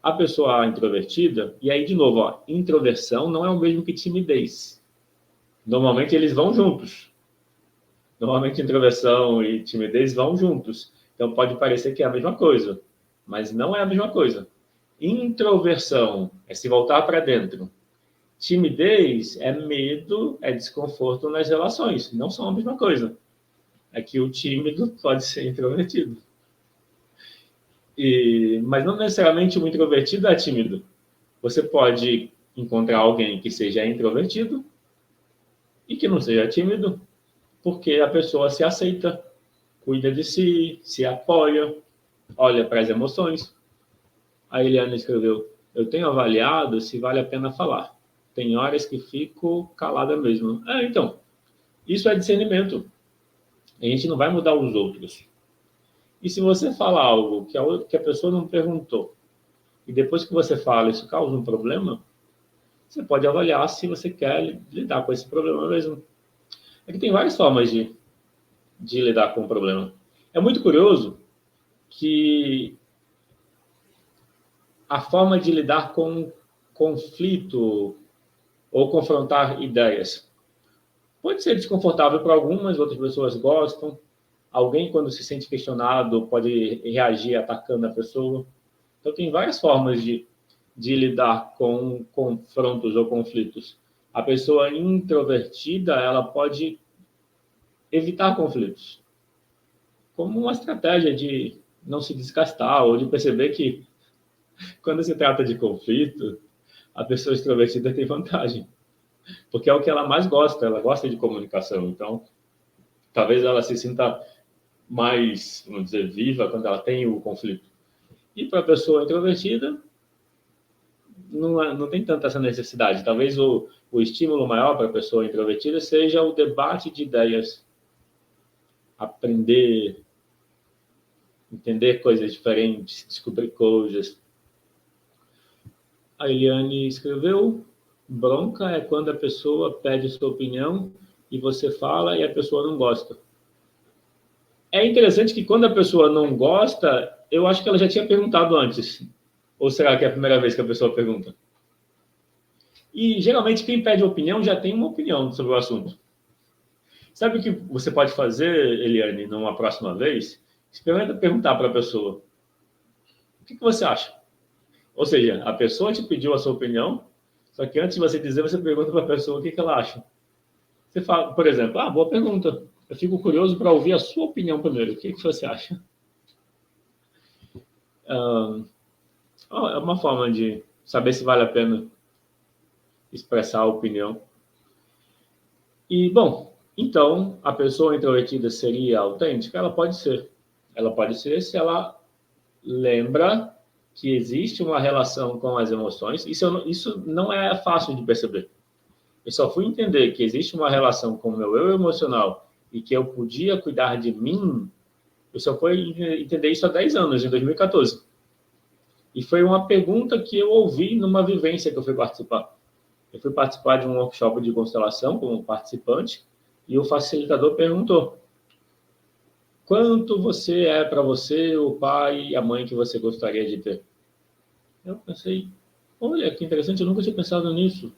A pessoa introvertida, e aí, de novo, ó, introversão não é o mesmo que timidez. Normalmente, eles vão juntos. Normalmente, introversão e timidez vão juntos. Então, pode parecer que é a mesma coisa, mas não é a mesma coisa. Introversão é se voltar para dentro. Timidez é medo, é desconforto nas relações. Não são a mesma coisa. É que o tímido pode ser introvertido. Mas não necessariamente o introvertido é tímido. Você pode encontrar alguém que seja introvertido e que não seja tímido, porque a pessoa se aceita, cuida de si, se apoia, olha para as emoções. A Eliana escreveu: eu tenho avaliado se vale a pena falar. Tem horas que fico calada mesmo. Então, isso é discernimento. A gente não vai mudar os outros. E se você fala algo que a pessoa não perguntou, e depois que você fala isso causa um problema, você pode avaliar se você quer lidar com esse problema mesmo. É que tem várias formas de lidar com o problema. É muito curioso que a forma de lidar com conflito ou confrontar ideias pode ser desconfortável para algumas, outras pessoas gostam. Alguém, quando se sente questionado, pode reagir atacando a pessoa. Então, tem várias formas de lidar com confrontos ou conflitos. A pessoa introvertida, ela pode evitar conflitos, como uma estratégia de não se desgastar ou de perceber que, quando se trata de conflito, a pessoa extrovertida tem vantagem, porque é o que ela mais gosta, ela gosta de comunicação. Então, talvez ela se sinta mais, vamos dizer, viva quando ela tem o conflito. E para a pessoa introvertida, não tem tanta essa necessidade. Talvez o estímulo maior para a pessoa introvertida seja o debate de ideias, aprender, entender coisas diferentes, descobrir coisas. A Eliane escreveu: bronca é quando a pessoa pede sua opinião e você fala e a pessoa não gosta. É interessante que quando a pessoa não gosta, eu acho que ela já tinha perguntado antes. Ou será que é a primeira vez que a pessoa pergunta? E geralmente quem pede opinião já tem uma opinião sobre o assunto. Sabe o que você pode fazer, Eliane, numa próxima vez? Experimenta perguntar para a pessoa: o que você acha? Ou seja, a pessoa te pediu a sua opinião, só que antes de você dizer, você pergunta para a pessoa o que ela acha. Você fala, por exemplo, boa pergunta. Eu fico curioso para ouvir a sua opinião primeiro. O que você acha? É uma forma de saber se vale a pena expressar a opinião. E, bom, então, a pessoa introvertida seria autêntica? Ela pode ser. Ela pode ser se ela lembra que existe uma relação com as emoções. Isso não é fácil de perceber. Eu só fui entender que existe uma relação com o meu eu emocional e que eu podia cuidar de mim. Eu só fui entender isso há 10 anos, em 2014. E foi uma pergunta que eu ouvi numa vivência que eu fui participar. Eu fui participar de um workshop de constelação como participante e o facilitador perguntou: quanto você é para você o pai e a mãe que você gostaria de ter? Eu pensei, olha, que interessante, eu nunca tinha pensado nisso.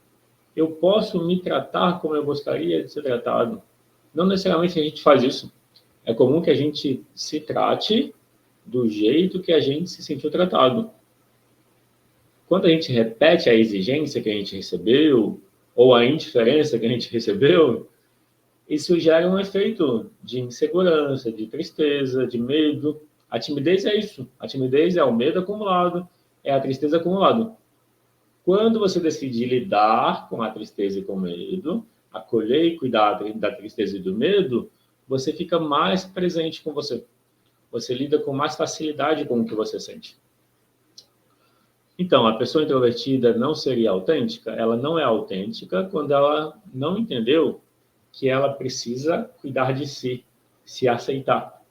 Eu posso me tratar como eu gostaria de ser tratado. Não necessariamente a gente faz isso. É comum que a gente se trate do jeito que a gente se sentiu tratado. Quando a gente repete a exigência que a gente recebeu, ou a indiferença que a gente recebeu, isso gera um efeito de insegurança, de tristeza, de medo. A timidez é isso. A timidez é o medo acumulado, é a tristeza acumulada. Quando você decide lidar com a tristeza e com o medo, acolher e cuidar da tristeza e do medo, você fica mais presente com você. Você lida com mais facilidade com o que você sente. Então, a pessoa introvertida não seria autêntica? Ela não é autêntica quando ela não entendeu que ela precisa cuidar de si, se aceitar.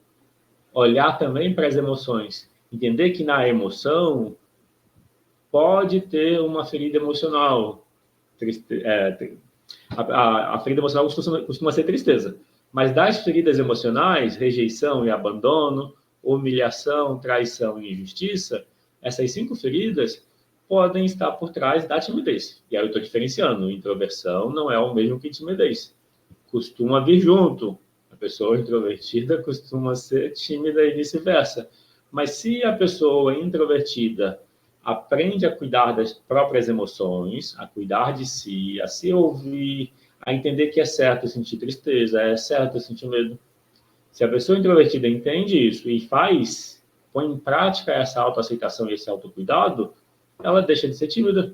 Olhar também para as emoções. Entender que na emoção pode ter uma ferida emocional. A ferida emocional costuma ser tristeza. Mas das feridas emocionais, rejeição e abandono, humilhação, traição e injustiça, essas 5 feridas podem estar por trás da timidez. E aí eu estou diferenciando. Introversão não é o mesmo que timidez. Costuma vir junto. A pessoa introvertida costuma ser tímida e vice-versa. Mas se a pessoa introvertida aprende a cuidar das próprias emoções, a cuidar de si, a se ouvir, a entender que é certo sentir tristeza, é certo sentir medo. Se a pessoa introvertida entende isso e põe em prática essa autoaceitação e esse autocuidado, ela deixa de ser tímida.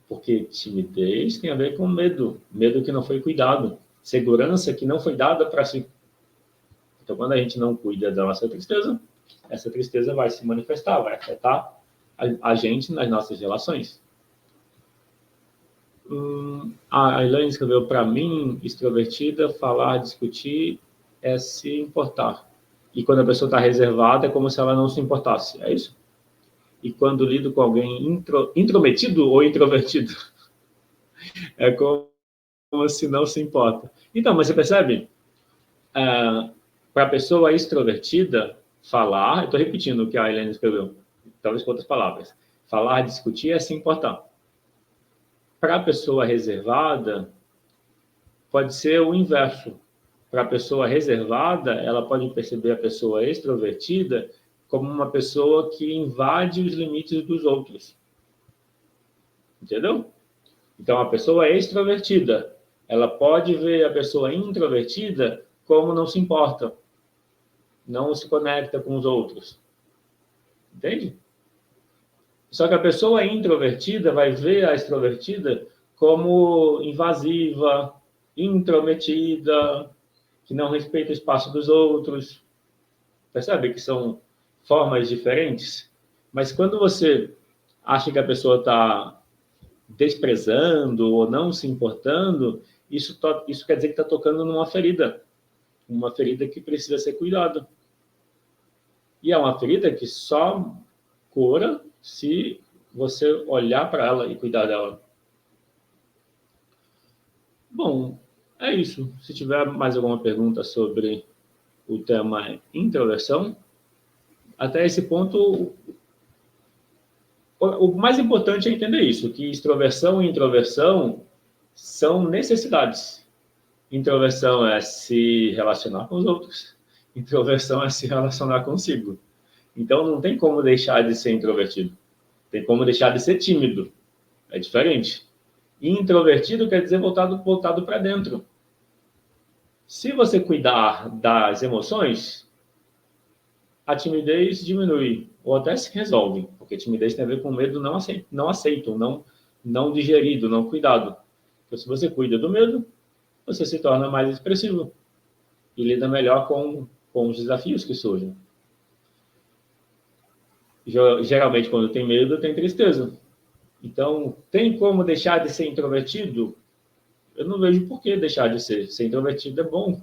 Porque timidez tem a ver com medo, medo que não foi cuidado, segurança que não foi dada para si. Então, quando a gente não cuida da nossa tristeza, essa tristeza vai se manifestar, vai afetar a gente nas nossas relações. A Elaine escreveu: para mim, extrovertida, falar, discutir é se importar. E quando a pessoa está reservada, é como se ela não se importasse. É isso? E quando lido com alguém intrometido ou introvertido, é como se não se importa. Então, mas você percebe? Para a pessoa extrovertida, falar, estou repetindo o que a Elaine escreveu, talvez com outras palavras, falar, discutir é se importar. Para a pessoa reservada, pode ser o inverso. Para a pessoa reservada, ela pode perceber a pessoa extrovertida como uma pessoa que invade os limites dos outros. Entendeu? Então, a pessoa extrovertida, ela pode ver a pessoa introvertida como não se importa, não se conecta com os outros. Entende? Só que a pessoa introvertida vai ver a extrovertida como invasiva, intrometida, que não respeita o espaço dos outros. Percebe que são formas diferentes? Mas quando você acha que a pessoa está desprezando ou não se importando, isso quer dizer que está tocando numa ferida. Uma ferida que precisa ser cuidada. E é uma ferida que só cura se você olhar para ela e cuidar dela. Bom, é isso. Se tiver mais alguma pergunta sobre o tema introversão, até esse ponto, o mais importante é entender isso, que extroversão e introversão são necessidades. Introversão é se relacionar com os outros, introversão é se relacionar consigo. Então, não tem como deixar de ser introvertido. Tem como deixar de ser tímido. É diferente. E introvertido quer dizer voltado para dentro. Se você cuidar das emoções, a timidez diminui, ou até se resolve, porque timidez tem a ver com medo não aceito, não digerido, não cuidado. Então, se você cuida do medo, você se torna mais expressivo e lida melhor com os desafios que surgem. Geralmente, quando tem medo, tem tristeza. Então, tem como deixar de ser introvertido? Eu não vejo por que deixar de ser. Ser introvertido é bom.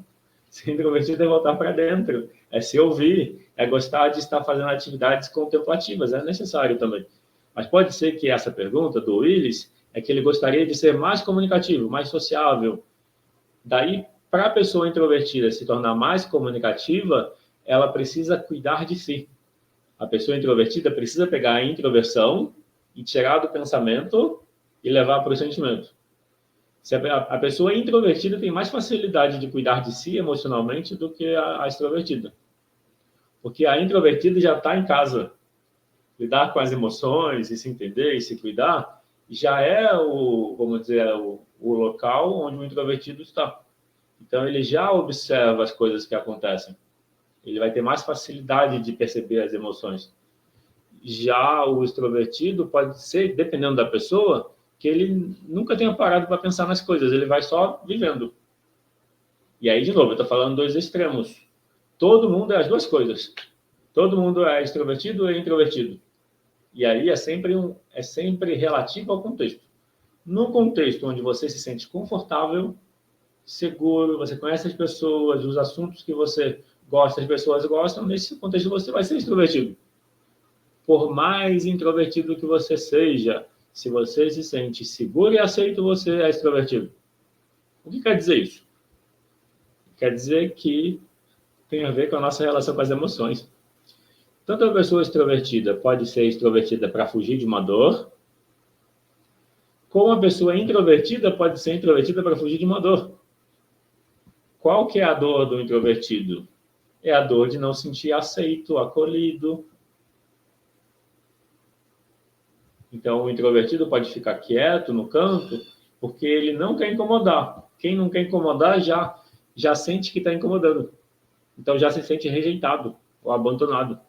Ser introvertido é voltar para dentro, é se ouvir, é gostar de estar fazendo atividades contemplativas, é necessário também. Mas pode ser que essa pergunta do Willis é que ele gostaria de ser mais comunicativo, mais sociável. Daí, para a pessoa introvertida se tornar mais comunicativa, ela precisa cuidar de si. A pessoa introvertida precisa pegar a introversão e tirar do pensamento e levar para o sentimento. Se a pessoa introvertida tem mais facilidade de cuidar de si emocionalmente do que a extrovertida. Porque a introvertida já está em casa. Lidar com as emoções e se entender e se cuidar já é vamos dizer, o local onde o introvertido está. Então, ele já observa as coisas que acontecem. Ele vai ter mais facilidade de perceber as emoções. Já o extrovertido pode ser, dependendo da pessoa, que ele nunca tenha parado para pensar nas coisas, ele vai só vivendo. E aí, de novo, eu estou falando dois extremos. Todo mundo é as duas coisas. Todo mundo é extrovertido e introvertido. E aí é sempre relativo ao contexto. No contexto onde você se sente confortável, seguro, você conhece as pessoas, os assuntos que você gosta, as pessoas gostam, nesse contexto você vai ser extrovertido. Por mais introvertido que você seja, se você se sente seguro e aceito, você é extrovertido. O que quer dizer isso? Quer dizer que tem a ver com a nossa relação com as emoções. Tanto a pessoa extrovertida pode ser extrovertida para fugir de uma dor, como a pessoa introvertida pode ser introvertida para fugir de uma dor. Qual que é a dor do introvertido? É a dor de não sentir aceito, acolhido. Então, o introvertido pode ficar quieto no canto, porque ele não quer incomodar. Quem não quer incomodar já sente que está incomodando. Então, já se sente rejeitado ou abandonado.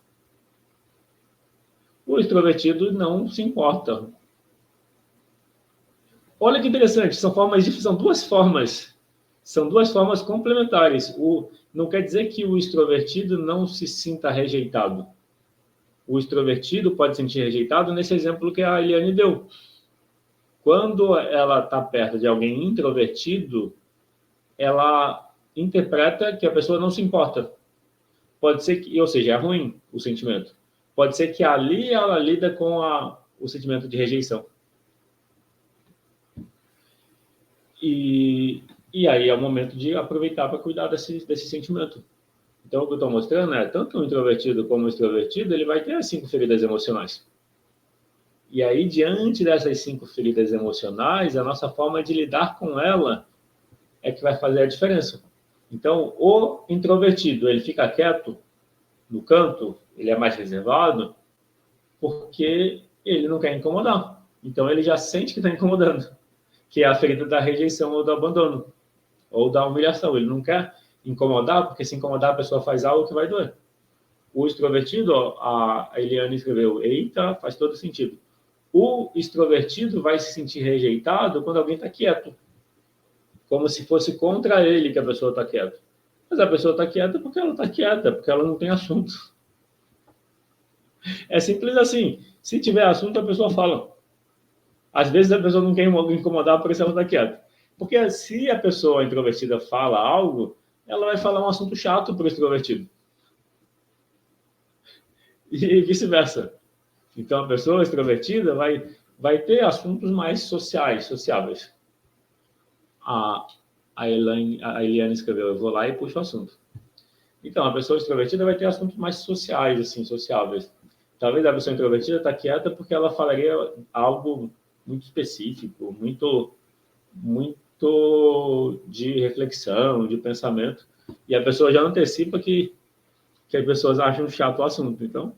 O extrovertido não se importa. Olha que interessante, são duas formas. São duas formas complementares. Não quer dizer que o extrovertido não se sinta rejeitado. O extrovertido pode se sentir rejeitado nesse exemplo que a Eliane deu. Quando ela está perto de alguém introvertido, ela interpreta que a pessoa não se importa. Pode ser que, ou seja, é ruim o sentimento. Pode ser que ali ela lida com o sentimento de rejeição. E aí é o momento de aproveitar para cuidar desse sentimento. Então, o que eu estou mostrando é, tanto o introvertido como o extrovertido, ele vai ter as 5 feridas emocionais. E aí, diante dessas 5 feridas emocionais, a nossa forma de lidar com ela é que vai fazer a diferença. Então, o introvertido, ele fica quieto no canto, ele é mais reservado, porque ele não quer incomodar. Então, ele já sente que está incomodando, que é a ferida da rejeição ou do abandono, ou da humilhação. Ele não quer incomodar, porque se incomodar a pessoa faz algo que vai doer. O extrovertido, a Eliane escreveu, eita, faz todo sentido. O extrovertido vai se sentir rejeitado quando alguém está quieto, como se fosse contra ele que a pessoa está quieta. Mas a pessoa está quieta porque ela está quieta, porque ela não tem assunto. É simples assim. Se tiver assunto, a pessoa fala. Às vezes a pessoa não quer incomodar, por isso ela está quieta. Porque se a pessoa introvertida fala algo, ela vai falar um assunto chato para o extrovertido. E vice-versa. Então, a pessoa extrovertida vai ter assuntos mais sociáveis. A Eliane escreveu, eu vou lá e puxo o assunto. Então, a pessoa extrovertida vai ter assuntos mais sociais, assim, sociáveis. Talvez a pessoa introvertida está quieta porque ela falaria algo muito específico, muito de reflexão, de pensamento, e a pessoa já antecipa que as pessoas acham chato o assunto. Então,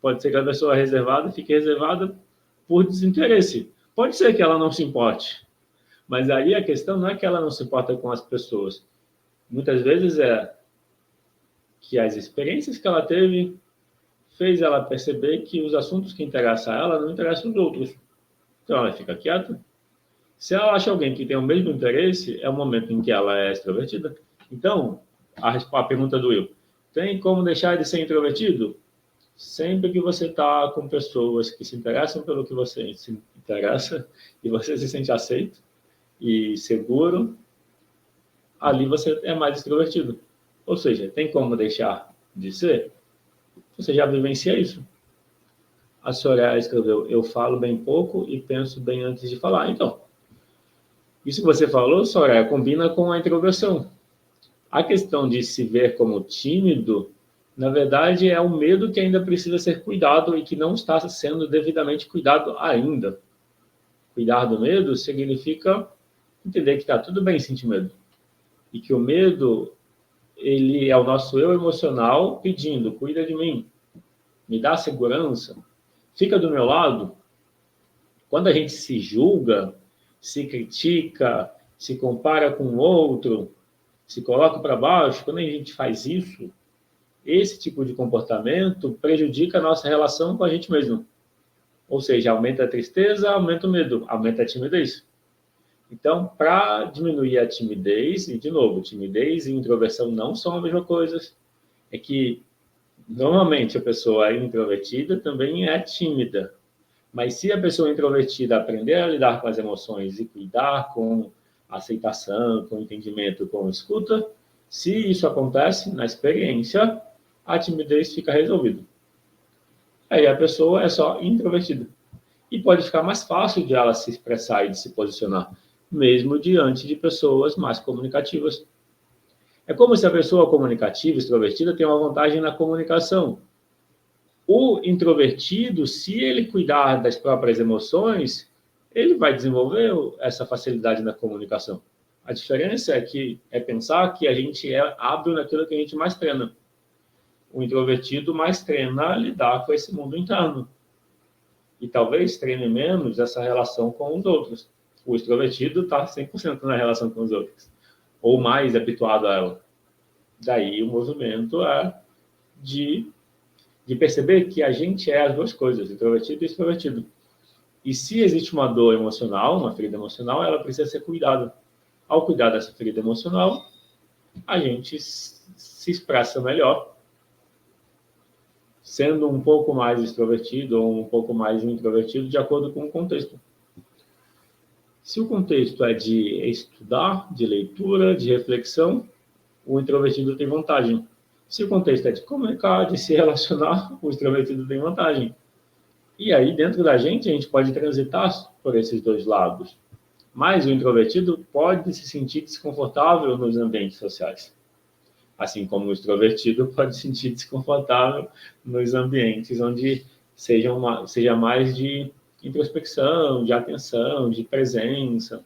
pode ser que a pessoa reservada fique reservada por desinteresse. Pode ser que ela não se importe, mas aí a questão não é que ela não se importa com as pessoas. Muitas vezes é que as experiências que ela teve fez ela perceber que os assuntos que interessam a ela não interessam os outros. Então, ela fica quieta. Se ela acha alguém que tem o mesmo interesse, é o momento em que ela é extrovertida. Então, a pergunta do Will, tem como deixar de ser introvertido? Sempre que você está com pessoas que se interessam pelo que você se interessa e você se sente aceito e seguro, ali você é mais extrovertido. Ou seja, tem como deixar de ser? Você já vivencia isso. A Soraya escreveu, eu falo bem pouco e penso bem antes de falar. Então, isso que você falou, Soraya, combina com a introversão. A questão de se ver como tímido, na verdade, é um medo que ainda precisa ser cuidado e que não está sendo devidamente cuidado ainda. Cuidar do medo significa entender que está tudo bem sentir medo. E que o medo, ele é o nosso eu emocional pedindo, cuida de mim, me dá segurança, fica do meu lado. Quando a gente se julga, se critica, se compara com o outro, se coloca para baixo, quando a gente faz isso, esse tipo de comportamento prejudica a nossa relação com a gente mesmo. Ou seja, aumenta a tristeza, aumenta o medo, aumenta a timidez. Então, para diminuir a timidez, e de novo, timidez e introversão não são a mesma coisa, é que normalmente a pessoa introvertida também é tímida. Mas se a pessoa introvertida aprender a lidar com as emoções e cuidar com aceitação, com entendimento, com escuta, se isso acontece na experiência, a timidez fica resolvida. Aí a pessoa é só introvertida. E pode ficar mais fácil de ela se expressar e de se posicionar, mesmo diante de pessoas mais comunicativas. É como se a pessoa comunicativa, extrovertida, tem uma vantagem na comunicação. O introvertido, se ele cuidar das próprias emoções, ele vai desenvolver essa facilidade na comunicação. A diferença é pensar que a gente é hábil naquilo que a gente mais treina. O introvertido mais treina a lidar com esse mundo interno. E talvez treine menos essa relação com os outros. O extrovertido está 100% na relação com os outros, ou mais habituado a ela. Daí o movimento é de perceber que a gente é as duas coisas, introvertido e extrovertido. E se existe uma dor emocional, uma ferida emocional, ela precisa ser cuidada. Ao cuidar dessa ferida emocional, a gente se expressa melhor, sendo um pouco mais extrovertido ou um pouco mais introvertido, de acordo com o contexto. Se o contexto é de estudar, de leitura, de reflexão, o introvertido tem vantagem. Se o contexto é de comunicar, de se relacionar, o extrovertido tem vantagem. E aí, dentro da gente, a gente pode transitar por esses dois lados. Mas o introvertido pode se sentir desconfortável nos ambientes sociais. Assim como o extrovertido pode se sentir desconfortável nos ambientes onde seja mais de introspecção, de atenção, de presença.